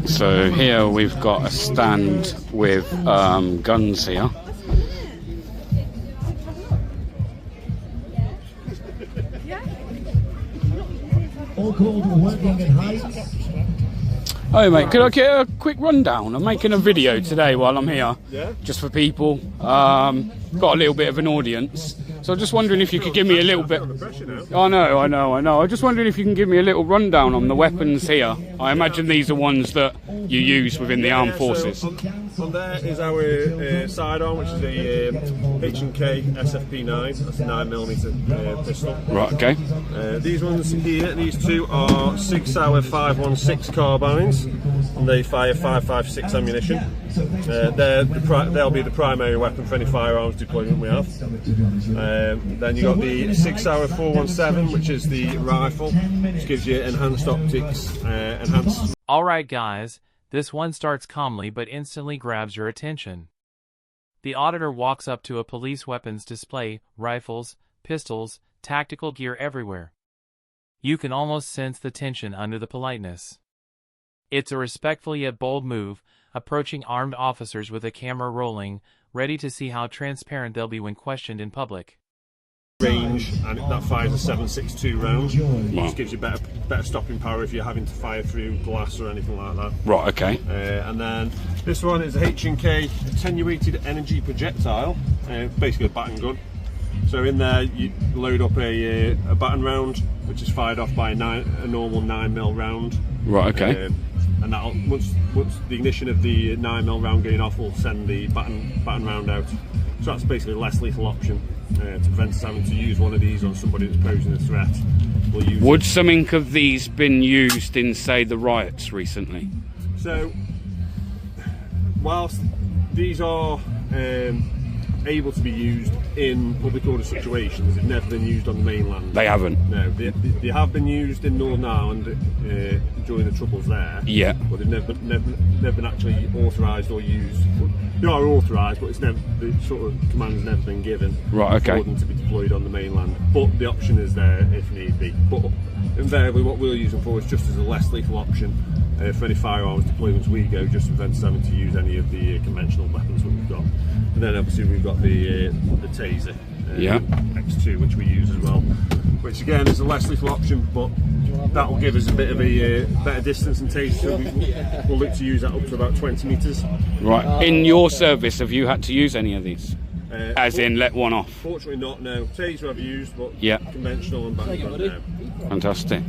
So here we've got a stand with guns here. All called working at heights. Oh mate, could I get a quick rundown? I'm making a video today while I'm here, just for people. Got a little bit of an audience, so I'm just wondering if you could give me a little bit. I know. I'm just wondering if you can give me a little rundown on the weapons here. I imagine these are ones that you use within the armed forces. So on there is our sidearm, which is a H&K SFP9. That's a 9mm pistol. Right. Okay. These ones here, these two are 6 Sauer 516 carbines, and they fire 5.56 ammunition. They'll be the primary weapon for any firearms deployment we have. Then you got the 6 Sauer 417, which is the rifle, which gives you enhanced optics, enhanced. Alright guys, this one starts calmly but instantly grabs your attention. The auditor walks up to a police weapons display, rifles, pistols, tactical gear everywhere. You can almost sense the tension under the politeness. It's a respectful yet bold move, approaching armed officers with a camera rolling, ready to see how transparent they'll be when questioned in public. Range, and that fires a 7.62 round. It just gives you better stopping power if you're having to fire through glass or anything like that. Right, okay. And then this one is a H&K attenuated energy projectile, basically a baton gun. So in there you load up a baton round, which is fired off by a normal 9mm round. Right, okay. And that'll, once the ignition of the 9mm round going off, will send the baton round out. So that's basically a less lethal option to prevent us having to use one of these on somebody that's posing a threat. Would something of these been used in, say, the riots recently? So, whilst these are able to be used in public order situations, they've never been used on the mainland. They haven't? No, they have been used in Northern Ireland during the Troubles there. Yeah. But they've never been actually authorised or used. They are authorised, but it's never, the sort of command has never been given. Right, okay. For them to be deployed on the mainland. But the option is there if need be. But invariably what we'll use them for is just as a less lethal option for any firearms deployments we go, just to prevent us having to use any of the conventional weapons that we've got. And then obviously we've got the taser, X2, which we use as well, which again is a less lethal option, but that will give us a bit of a better distance and taser, so we'll look to use that up to about 20 metres. Right. In your service, have you had to use any of these? As in, let one off? Fortunately not, no. Taser I've used, but conventional and baton gun, no. Fantastic.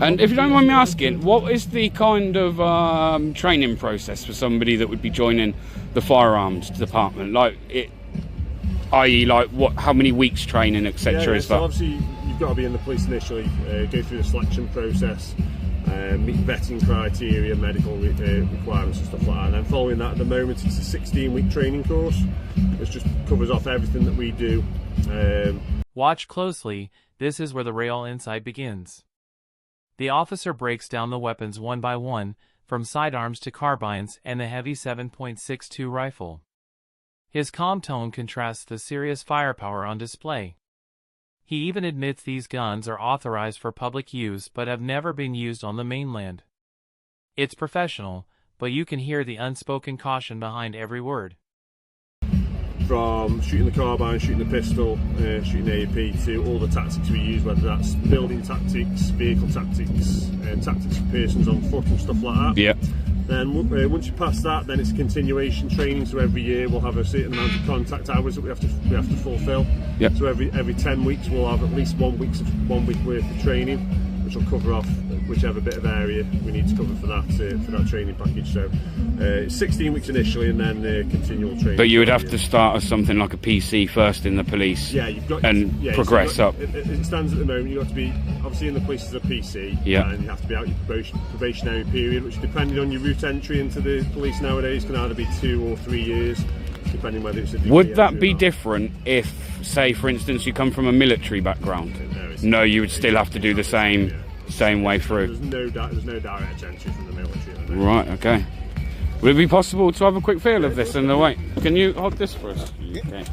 And if you don't mind me asking, what is the kind of training process for somebody that would be joining the firearms department? Like, i.e., like how many weeks training, etc. is that? So obviously you've got to be in the police initially, go through the selection process, meet vetting criteria, medical requirements and stuff like that. And then following that, at the moment, it's a 16-week training course, which just covers off everything that we do. Watch closely. This is where the real insight begins. The officer breaks down the weapons one by one, from sidearms to carbines and the heavy 7.62 rifle. His calm tone contrasts the serious firepower on display. He even admits these guns are authorized for public use but have never been used on the mainland. It's professional, but you can hear the unspoken caution behind every word. From shooting the carbine, shooting the pistol, shooting the AP, to all the tactics we use, whether that's building tactics, vehicle tactics, tactics for persons on foot and stuff like that. Yeah. Then once you pass that, then it's a continuation training. So every year we'll have a certain amount of contact hours that we have to fulfil. Yep. So every 10 weeks we'll have at least 1 week worth of training, which will cover off whichever bit of area we need to cover for that training package. So it's 16 weeks initially, and then continual training. But you would have to start as something like a PC first in the police, progress so up. It stands at the moment. You've got to be obviously in the police as a PC, and you have to be out your probationary period, which, depending on your route entry into the police nowadays, can either be 2 or 3 years, depending whether it's a degree. Would that be different if, say, for instance, you come from a military background? No, you would still have to do the same way through. There's no direct entry from the military. Right, okay. Would it be possible to have a quick feel of this in the way? Can you hold this for us? Okay.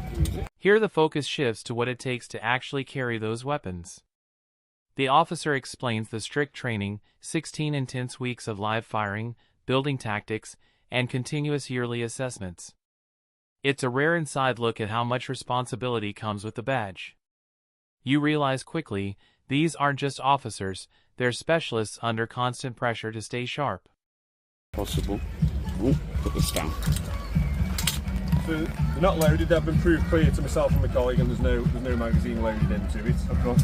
Here the focus shifts to what it takes to actually carry those weapons. The officer explains the strict training, 16 intense weeks of live firing, building tactics, and continuous yearly assessments. It's a rare inside look at how much responsibility comes with the badge. You realize quickly, these aren't just officers, they're specialists under constant pressure to stay sharp. Possible. Ooh, put this down. So they're not loaded, they've been proved clear to myself and my colleague, and there's no magazine loaded into it, of course.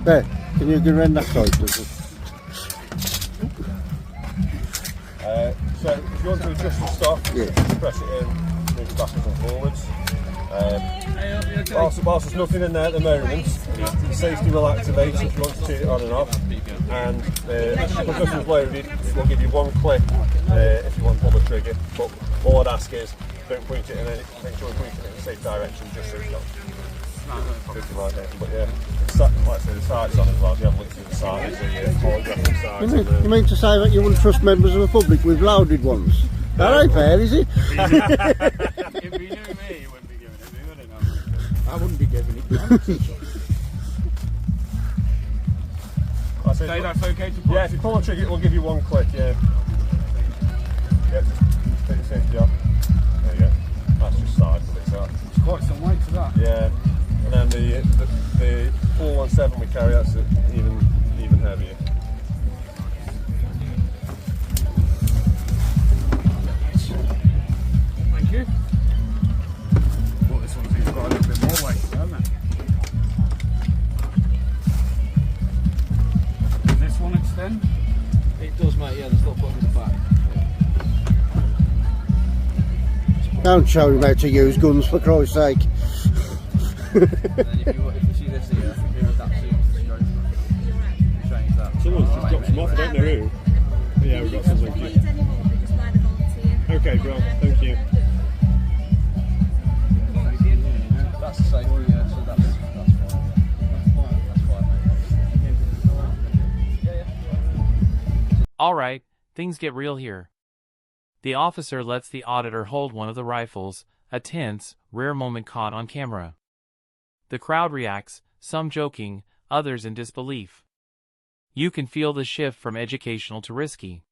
There, can you go around that side, please? So if you want to adjust the stock, press it in, move it backwards and forwards. Whilst there's nothing in there at the moment, the safety will activate if you want to turn it on and off. And because this is loaded, it will give you one click if you want to pull the trigger. But all I'd ask is don't point it in any, make sure you're pointing it in a safe direction, just so it's not. But yeah, like I say, the sides on as well. You have links to the sides, holographic sides. You mean to say that you wouldn't trust members of the public with loaded ones? That ain't fair, is it? If you knew me, you wouldn't be giving it me, would it? I wouldn't be giving it. Say that's okay to pull? Yeah, if you pull the trigger, it will give you one click, yeah. Yeah, just take the safety off. There you go. That's just side, but it's that. It's quite some weight to that. Yeah. And then the 417 we carry, that's even heavier. Thank you. Well, this one's even got a little bit more weight, hasn't it? Does this one extend? It does, mate, yeah, there's a little button in the back. Don't show him how to use guns, for Christ's sake. And then if you see this here, that's it. Change that. Someone's just dropped some off, I don't know who. Yeah, we've got some link here. Okay, bro, thank you. That's the same, yeah, so that's fine. Yeah. Alright, things get real here. The officer lets the auditor hold one of the rifles, a tense, rare moment caught on camera. The crowd reacts, some joking, others in disbelief. You can feel the shift from educational to risky.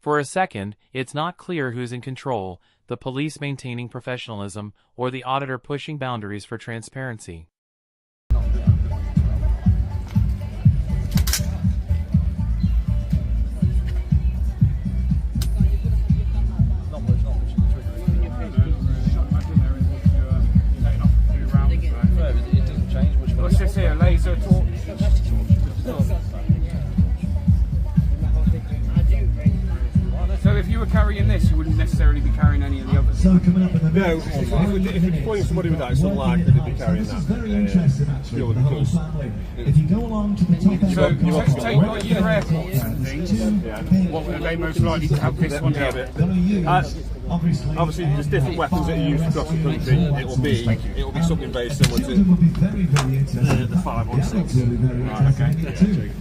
For a second, it's not clear who's in control, the police maintaining professionalism, or the auditor pushing boundaries for transparency. What's this here? Laser torch? So if you were carrying this, you wouldn't necessarily be carrying any of the others? So coming up in the No, next if you're pointing somebody with that, it's unlikely they'd be carrying this that. is very interesting actually purely for the whole because family. If you go along to the top end So of the let's take like your airports and things. What are they most likely to have this one here? Obviously, there's different weapons that are used across the country. It will be something very similar Children will to be very interested. the 516. Right, okay.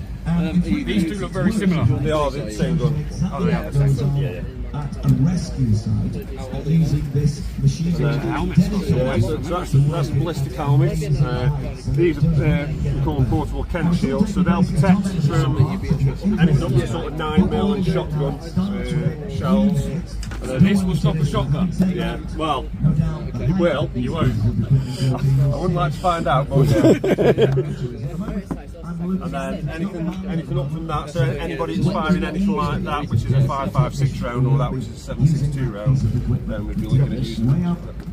These two look very similar. They are the same gun. Oh, they are the same gun. Yeah. At a rescue site using this machine gun. So that's ballistic helmets. These are we call them portable Kent shields, so they'll protect from anything up to sort of 9mm and shotgun shells. This will stop a shotgun. Yeah, well, it will. You won't. I wouldn't like to find out, but yeah. And then anything up from that, so anybody that's firing anything like that, which is a 5.56 round, or that which is a 7.62 round, then we'd be looking at using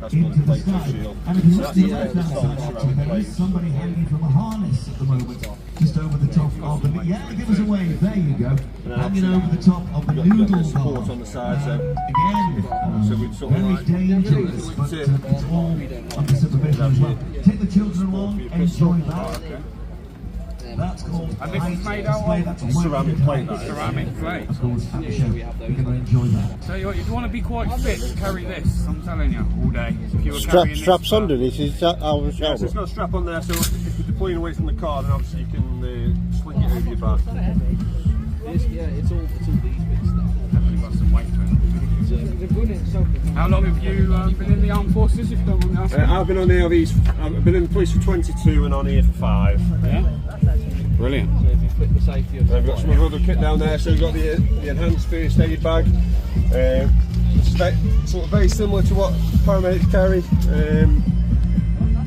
that's called a plate shield. So that's the solid ceramic plate. Somebody hanging from a harness at the moment, just over the top of the. Yeah, give us a wave. There you go. Hanging over the top of the noodle support on the side, so again. so we'd sort of Very like dangerous, but it's all under supervision as well. Take the children along, enjoy that. That's called. And this is made out of that's a ceramic plate. ceramic plate. Of course, at the show, we can enjoy that. Tell you what, you'd want to be quite fit to carry this, I'm telling you, all day. If you were carrying Straps this, underneath, is that our Yeah, so shoulder? it's got a strap on there, so if you're deploying away from the car, then obviously you can sling it over your back. It's all these bits stuff. Definitely got some weight to it. How long have you been in the armed forces, if you don't mind me asking? I've been on here I've been in the police for 22 and on here for 5. Yeah? Brilliant. So if you flip the safety on, We've got some other kit down there, so we've got the enhanced first aid bag. It's sort of very similar to what paramedics carry.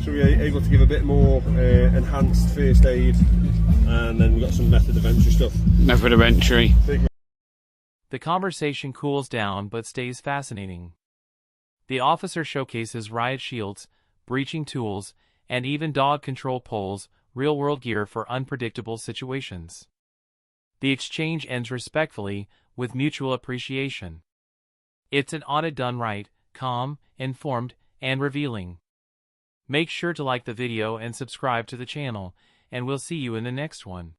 So we're able to give a bit more enhanced first aid, and then we've got some method of entry stuff. Method of entry. The conversation cools down but stays fascinating. The officer showcases riot shields, breaching tools, and even dog control poles, real-world gear for unpredictable situations. The exchange ends respectfully, with mutual appreciation. It's an audit done right, calm, informed, and revealing. Make sure to like the video and subscribe to the channel, and we'll see you in the next one.